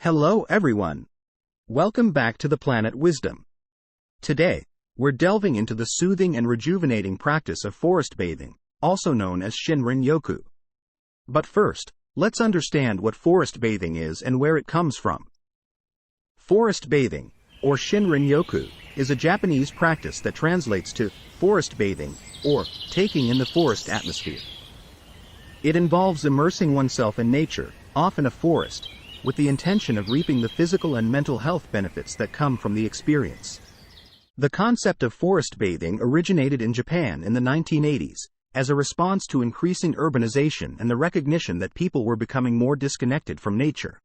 Hello everyone. Welcome back to the Planet Wisdom. Today, we're delving into the soothing and rejuvenating practice of forest bathing, also known as Shinrin-Yoku. But first, let's understand what forest bathing is and where it comes from. Forest bathing, or Shinrin-Yoku, is a Japanese practice that translates to forest bathing, or taking in the forest atmosphere. It involves immersing oneself in nature, often a forest, with the intention of reaping the physical and mental health benefits that come from the experience. The concept of forest bathing originated in Japan in the 1980s, as a response to increasing urbanization and the recognition that people were becoming more disconnected from nature.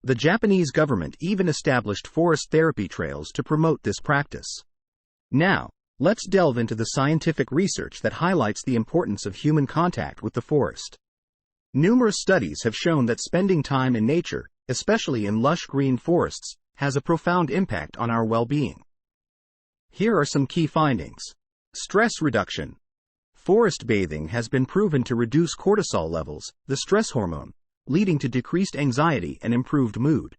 The Japanese government even established forest therapy trails to promote this practice. Now, let's delve into the scientific research that highlights the importance of human contact with the forest. Numerous studies have shown that spending time in nature, especially in lush green forests, has a profound impact on our well-being. Here are some key findings. Stress reduction. Forest bathing has been proven to reduce cortisol levels, the stress hormone, leading to decreased anxiety and improved mood.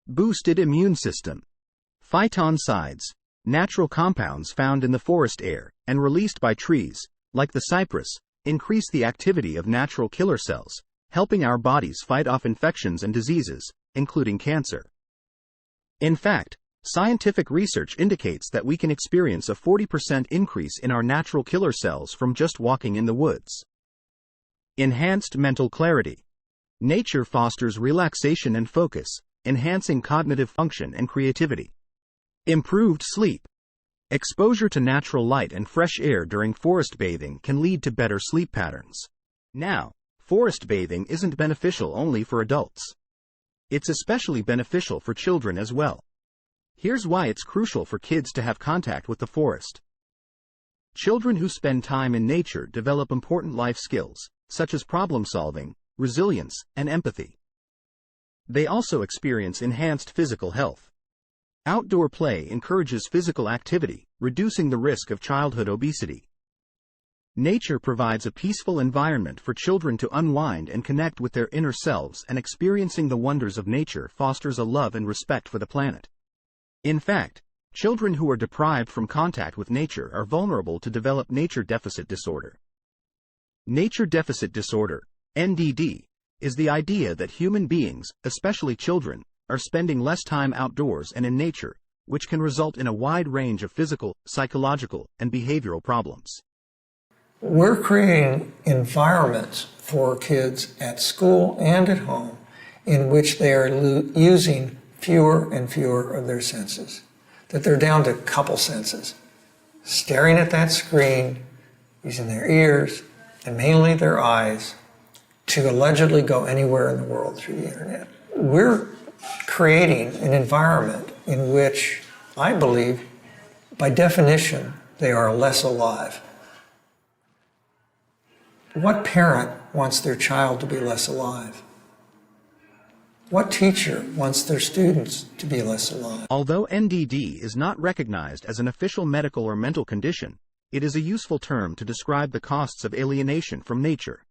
Boosted immune system. Phytoncides, natural compounds found in the forest air and released by trees, like the cypress, increase the activity of natural killer cells, helping our bodies fight off infections and diseases, including cancer. In fact, scientific research indicates that we can experience a 40% increase in our natural killer cells from just walking in the woods. Enhanced mental clarity. Nature fosters relaxation and focus, enhancing cognitive function and creativity. Improved sleep. Exposure to natural light and fresh air during forest bathing can lead to better sleep patterns. Now, forest bathing isn't beneficial only for adults. It's especially beneficial for children as well. Here's why it's crucial for kids to have contact with the forest. Children who spend time in nature develop important life skills, such as problem solving, resilience, and empathy. They also experience enhanced physical health. Outdoor play encourages physical activity, reducing the risk of childhood obesity. Nature provides a peaceful environment for children to unwind and connect with their inner selves, and experiencing the wonders of nature fosters a love and respect for the planet. In fact, children who are deprived from contact with nature are vulnerable to develop nature deficit disorder. Nature deficit disorder, NDD, is the idea that human beings, especially children, are spending less time outdoors and in nature, which can result in a wide range of physical, psychological, and behavioral problems. We're creating environments for kids at school and at home in which they are using fewer and fewer of their senses, that they're down to a couple senses, staring at that screen, using their ears, and mainly their eyes, to allegedly go anywhere in the world through the internet. We're creating an environment in which I believe, by definition, they are less alive. What parent wants their child to be less alive? What teacher wants their students to be less alive? Although NDD is not recognized as an official medical or mental condition, it is a useful term to describe the costs of alienation from nature.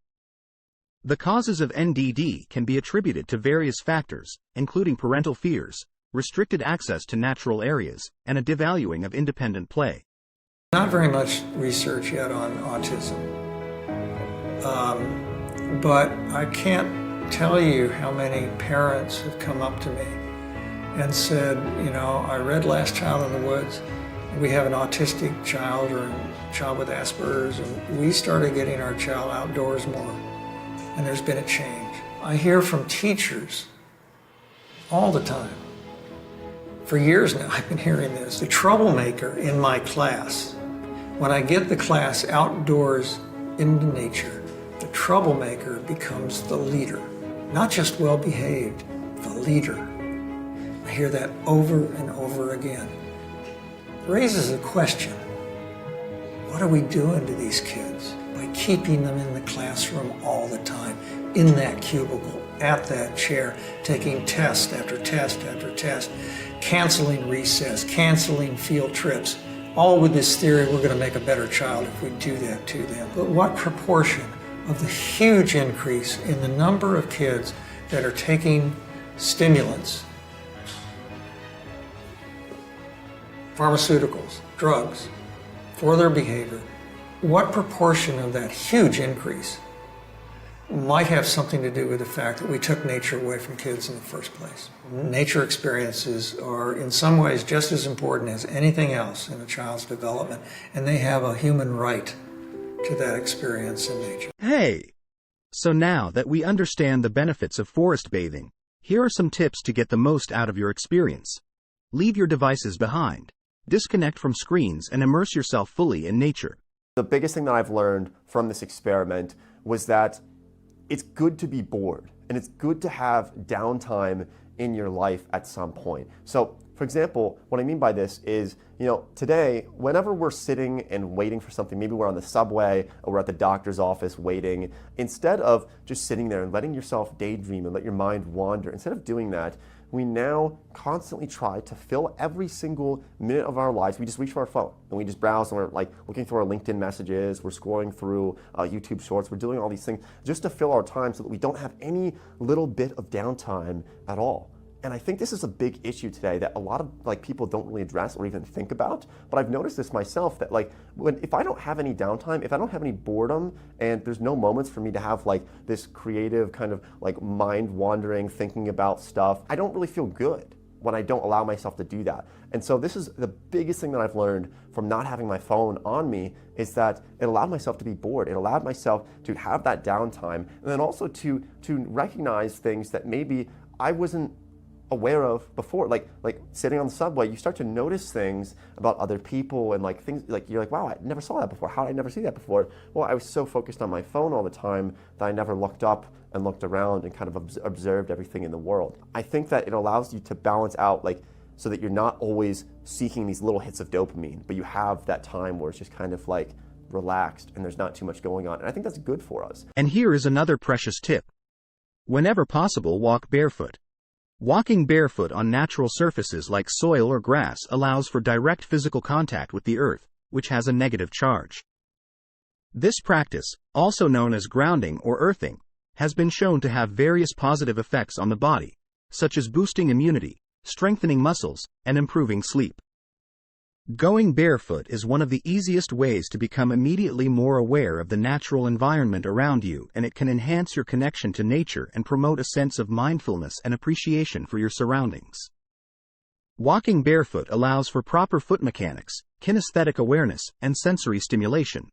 The causes of NDD can be attributed to various factors, including parental fears, restricted access to natural areas, and a devaluing of independent play. Not very much research yet on autism, but I can't tell you how many parents have come up to me and said, I read Last Child in the Woods. We have an autistic child or a child with Asperger's, and we started getting our child outdoors more. And there's been a change. I hear from teachers all the time. For years now, I've been hearing this. The troublemaker in my class, when I get the class outdoors into nature, the troublemaker becomes the leader. Not just well-behaved, the leader. I hear that over and over again. It raises a question. What are we doing to these kids by keeping them in the classroom all the time, in that cubicle, at that chair, taking test after test after test, canceling recess, canceling field trips, all with this theory we're going to make a better child if we do that to them. But what proportion of the huge increase in the number of kids that are taking stimulants, pharmaceuticals, drugs, for their behavior, what proportion of that huge increase might have something to do with the fact that we took nature away from kids in the first place? Nature experiences are in some ways just as important as anything else in a child's development, and they have a human right to that experience in nature. Hey! So now that we understand the benefits of forest bathing, here are some tips to get the most out of your experience. Leave your devices behind. Disconnect from screens and immerse yourself fully in nature. The biggest thing that I've learned from this experiment was that it's good to be bored, and it's good to have downtime in your life at some point. So, for example, what I mean by this is, today, whenever we're sitting and waiting for something, maybe we're on the subway or we're at the doctor's office waiting, instead of just sitting there and letting yourself daydream and let your mind wander, instead of doing that, we now constantly try to fill every single minute of our lives. We just reach for our phone and we just browse, and we're like looking through our LinkedIn messages, we're scrolling through YouTube shorts, we're doing all these things just to fill our time so that we don't have any little bit of downtime at all. And I think this is a big issue today that a lot of people don't really address or even think about. But I've noticed this myself, that if I don't have any downtime, if I don't have any boredom, and there's no moments for me to have this creative kind of mind wandering, thinking about stuff, I don't really feel good when I don't allow myself to do that. And so this is the biggest thing that I've learned from not having my phone on me, is that it allowed myself to be bored. It allowed myself to have that downtime, and then also to recognize things that maybe I wasn't aware of before, like sitting on the subway. You start to notice things about other people and things you're wow, I never saw that before. How did I never see that before? Well, I was so focused on my phone all the time that I never looked up and looked around and kind of observed everything in the world. I think that it allows you to balance out so that you're not always seeking these little hits of dopamine, but you have that time where it's just kind of relaxed and there's not too much going on. And I think that's good for us. And here is another precious tip. Whenever possible, walk barefoot. Walking barefoot on natural surfaces like soil or grass allows for direct physical contact with the earth, which has a negative charge. This practice, also known as grounding or earthing, has been shown to have various positive effects on the body, such as boosting immunity, strengthening muscles, and improving sleep. Going barefoot is one of the easiest ways to become immediately more aware of the natural environment around you, and it can enhance your connection to nature and promote a sense of mindfulness and appreciation for your surroundings. Walking barefoot allows for proper foot mechanics, kinesthetic awareness, and sensory stimulation.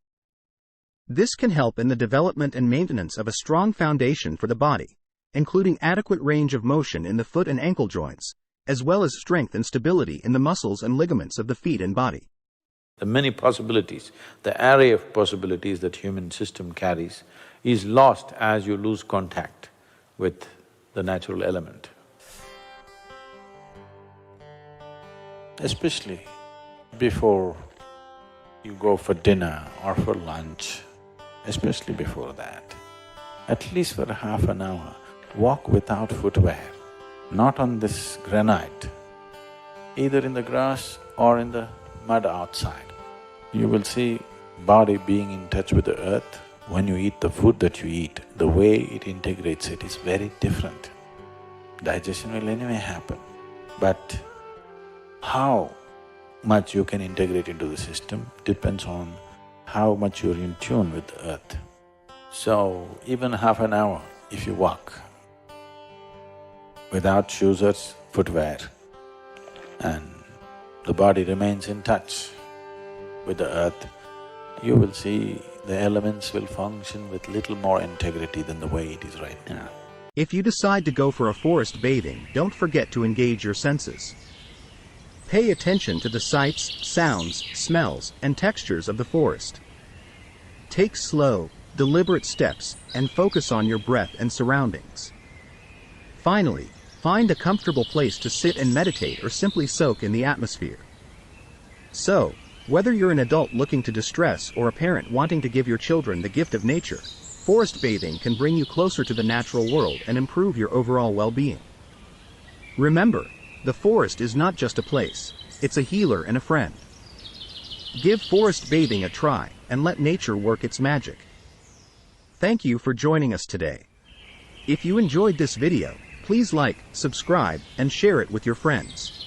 This can help in the development and maintenance of a strong foundation for the body, including adequate range of motion in the foot and ankle joints, as well as strength and stability in the muscles and ligaments of the feet and body. The many possibilities, the array of possibilities that human system carries is lost as you lose contact with the natural element. Especially before you go for dinner or for lunch, especially before that, at least for a half an hour, walk without footwear. Not on this granite, either in the grass or in the mud outside. You will see body being in touch with the earth. When you eat the food that you eat, the way it integrates it is very different. Digestion will anyway happen, but how much you can integrate into the system depends on how much you're in tune with the earth. So even half an hour if you walk, without shoes or footwear, and the body remains in touch with the earth, you will see the elements will function with little more integrity than the way it is right now. If you decide to go for a forest bathing, don't forget to engage your senses. Pay attention to the sights, sounds, smells, and textures of the forest. Take slow, deliberate steps and focus on your breath and surroundings. Finally, find a comfortable place to sit and meditate or simply soak in the atmosphere. So, whether you're an adult looking to distress or a parent wanting to give your children the gift of nature, forest bathing can bring you closer to the natural world and improve your overall well-being. Remember, the forest is not just a place, it's a healer and a friend. Give forest bathing a try and let nature work its magic. Thank you for joining us today. If you enjoyed this video, Please like, subscribe, and share it with your friends.